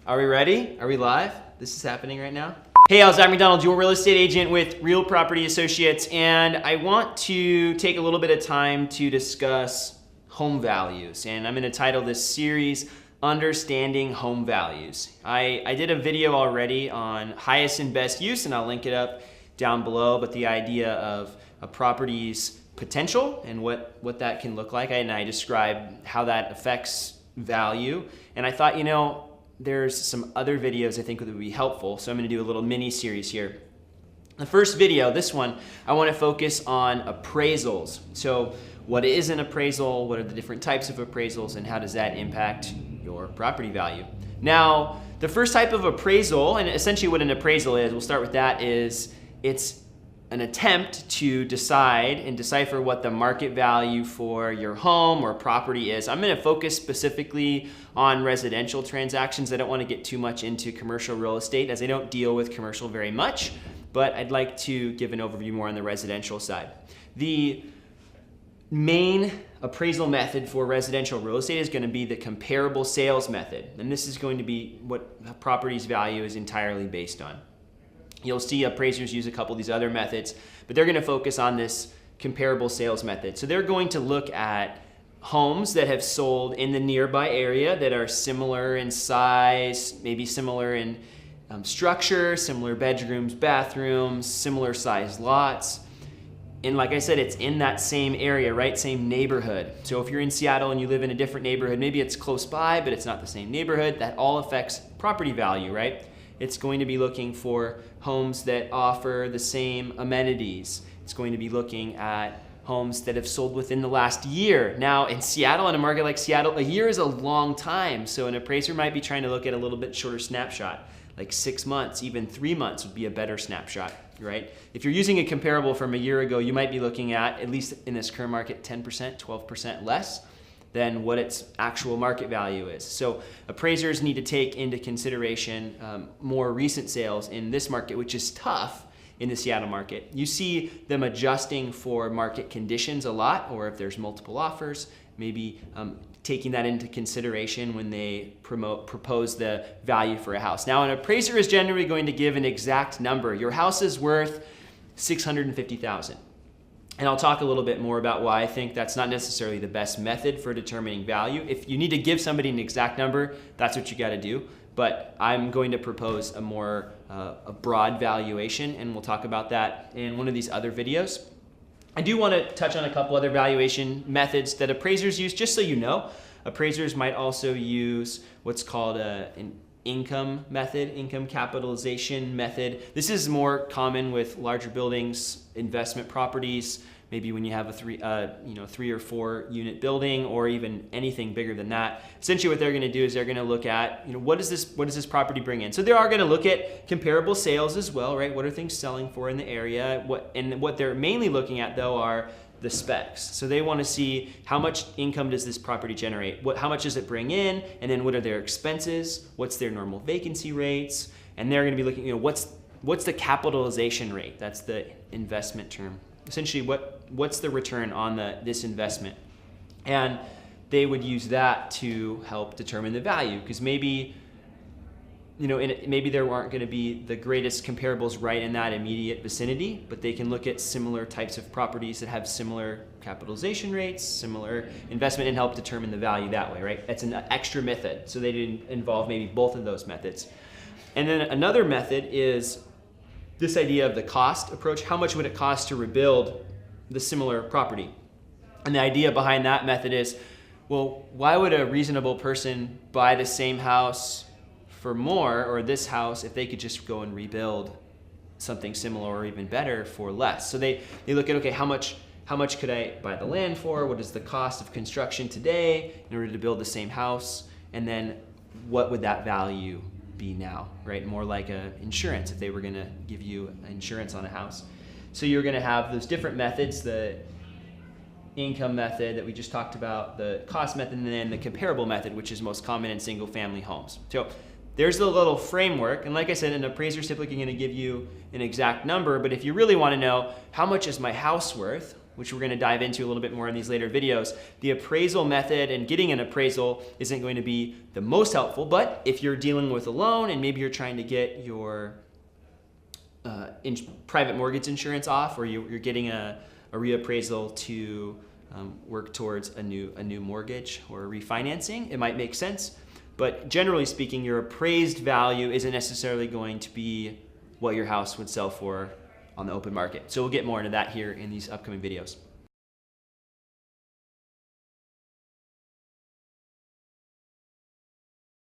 Are we ready? Are we live? This is happening right now. Hey, I'm McDonald, your real estate agent with Real Property Associates, and I want to take a little bit of time to discuss home values, and I'm going to title this series Understanding Home Values. I did a video already on highest and best use, and I'll link it up down below, but the idea of a property's potential and what that can look like, and I describe how that affects value, and I thought, there's some other videos I think that would be helpful, so I'm going to do a little mini series here. The first video, this one, I want to focus on appraisals. So what is an appraisal, what are the different types of appraisals, and how does that impact your property value? Now, the first type of appraisal, and essentially what an appraisal is, we'll start with that, is it's an attempt to decide and decipher what the market value for your home or property is. I'm going to focus specifically on residential transactions. I don't want to get too much into commercial real estate as I don't deal with commercial very much, but I'd like to give an overview more on the residential side. The main appraisal method for residential real estate is going to be the comparable sales method, and this is going to be what a property's value is entirely based on. You'll see appraisers use a couple of these other methods, but they're going to focus on this comparable sales method. So they're going to look at homes that have sold in the nearby area that are similar in size, maybe similar in structure, similar bedrooms, bathrooms, similar size lots. And like I said, it's in that same area, right? Same neighborhood. So if you're in Seattle and you live in a different neighborhood, maybe it's close by, but it's not the same neighborhood, that all affects property value, right? It's going to be looking for homes that offer the same amenities. It's going to be looking at homes that have sold within the last year. Now, in Seattle, in a market like Seattle, a year is a long time. So an appraiser might be trying to look at a little bit shorter snapshot, like 6 months, even 3 months would be a better snapshot, right? If you're using a comparable from a year ago, you might be looking at least in this current market, 10%, 12% less than what its actual market value is. So appraisers need to take into consideration more recent sales in this market, which is tough in the Seattle market. You see them adjusting for market conditions a lot, or if there's multiple offers, maybe taking that into consideration when they propose the value for a house. Now, an appraiser is generally going to give an exact number. Your house is worth $650,000. And I'll talk a little bit more about why I think that's not necessarily the best method for determining value. If you need to give somebody an exact number, that's what you got to do. But I'm going to propose a more a broad valuation, and we'll talk about that in one of these other videos. I do want to touch on a couple other valuation methods that appraisers use, just so you know. Appraisers might also use what's called an income method, income capitalization method. This is more common with larger buildings, investment properties, maybe when you have a 3 or 4 unit building, or even anything bigger than that. Essentially what they're going to do is they're going to look at, what does this property bring in? So they are going to look at comparable sales as well, right? What are things selling for in the area? What they're mainly looking at though are the specs. So they want to see how much income does this property generate? How much does it bring in? And then what are their expenses? What's their normal vacancy rates? And they're going to be looking, what's the capitalization rate? That's the investment term. Essentially, what's the return on this investment? And they would use that to help determine the value, because maybe maybe there aren't going to be the greatest comparables right in that immediate vicinity, but they can look at similar types of properties that have similar capitalization rates, similar investment, and help determine the value that way, right? That's an extra method, so they didn't involve maybe both of those methods. And then another method is this idea of the cost approach. How much would it cost to rebuild the similar property? And the idea behind that method is, well, why would a reasonable person buy the same house for more, or this house, if they could just go and rebuild something similar or even better for less? So they look at, okay, how much could I buy the land for? What is the cost of construction today in order to build the same house? And then what would that value be now, right? More like insurance, if they were going to give you insurance on a house. So you're going to have those different methods, the income method that we just talked about, the cost method, and then the comparable method, which is most common in single family homes. So there's the little framework, and like I said, an appraiser is typically going to give you an exact number, but if you really want to know how much is my house worth, which we're gonna dive into a little bit more in these later videos, the appraisal method and getting an appraisal isn't going to be the most helpful, but if you're dealing with a loan and maybe you're trying to get your private mortgage insurance off, or you're getting a reappraisal to work towards a new mortgage or refinancing, it might make sense. But generally speaking, your appraised value isn't necessarily going to be what your house would sell for on the open market. So we'll get more into that here in these upcoming videos.